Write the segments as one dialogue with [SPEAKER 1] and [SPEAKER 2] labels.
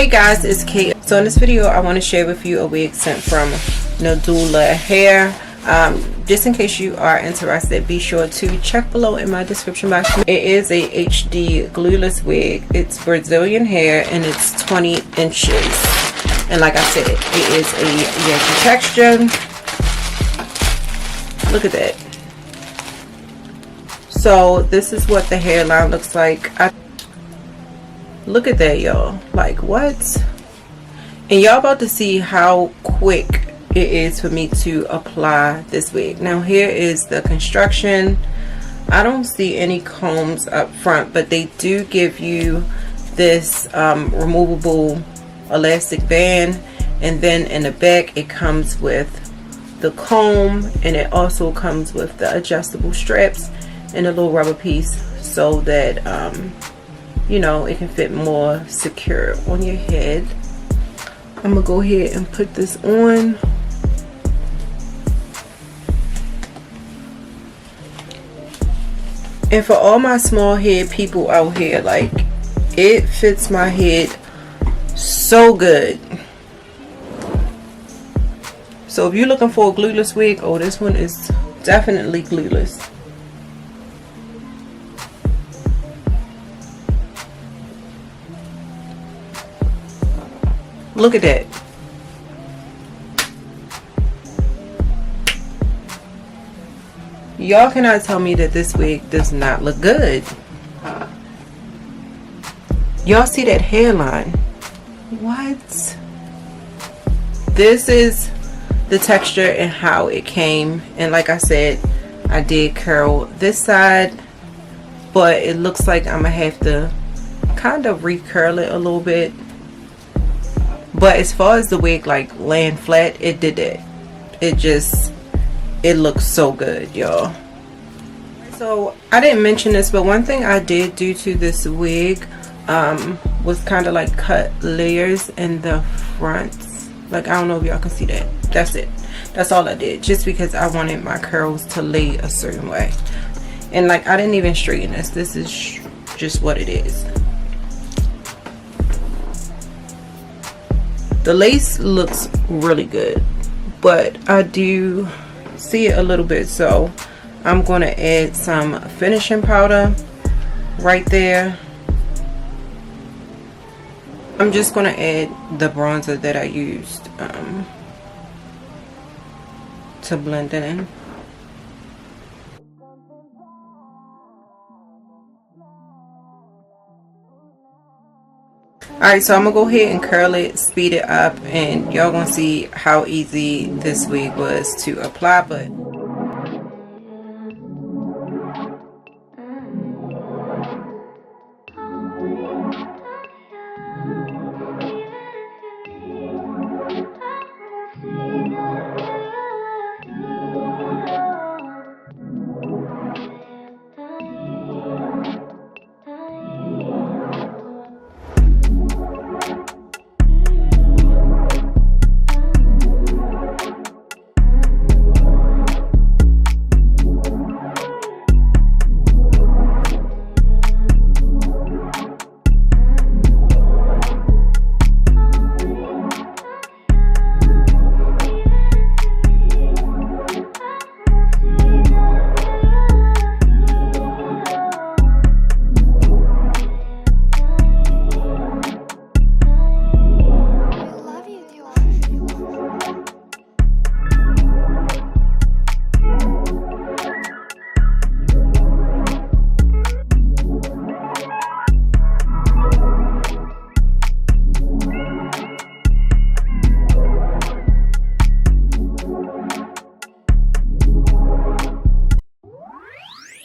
[SPEAKER 1] Hey guys, it's Kate. So in this video I want to share with you a wig sent from Nadula Hair. Just in case you are interested, be sure to check below in my description box. It is a HD glueless wig. It's Brazilian hair and it's 20 inches. And like I said, it is a YAKI texture. Look at that. So this is what the hairline looks like. Look at that, y'all. Like, what? And y'all about to see how quick it is for me to apply this wig. Now here is the construction. I don't see any combs up front, but they do give you this removable elastic band, and then in the back it comes with the comb, and it also comes with the adjustable straps and a little rubber piece so that you know, it can fit more secure on your head. I'm gonna go ahead and put this on. And for all my small head people out here, like, it fits my head so good. So if you're looking for a glueless wig, oh, this one is definitely glueless. Look at that. Y'all cannot tell me that this wig does not look good. Y'all see that hairline? What? This is the texture and how it came. And like I said, I did curl this side, but it looks like I'm gonna have to kind of recurl it a little bit. But as far as the wig like laying flat, it did it. It looks so good, y'all. So I didn't mention this, but one thing I did do to this wig was kind of like cut layers in the front. Like, I don't know if y'all can see that. That's it. That's all I did, just because I wanted my curls to lay a certain way. And like, I didn't even straighten this. This is just what it is. The lace looks really good, but I do see it a little bit, so I'm going to add some finishing powder right there. I'm just going to add the bronzer that I used to blend it in. Alright, so I'm gonna go ahead and curl it, speed it up, and y'all gonna see how easy this wig was to apply. But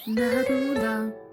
[SPEAKER 2] Nadula.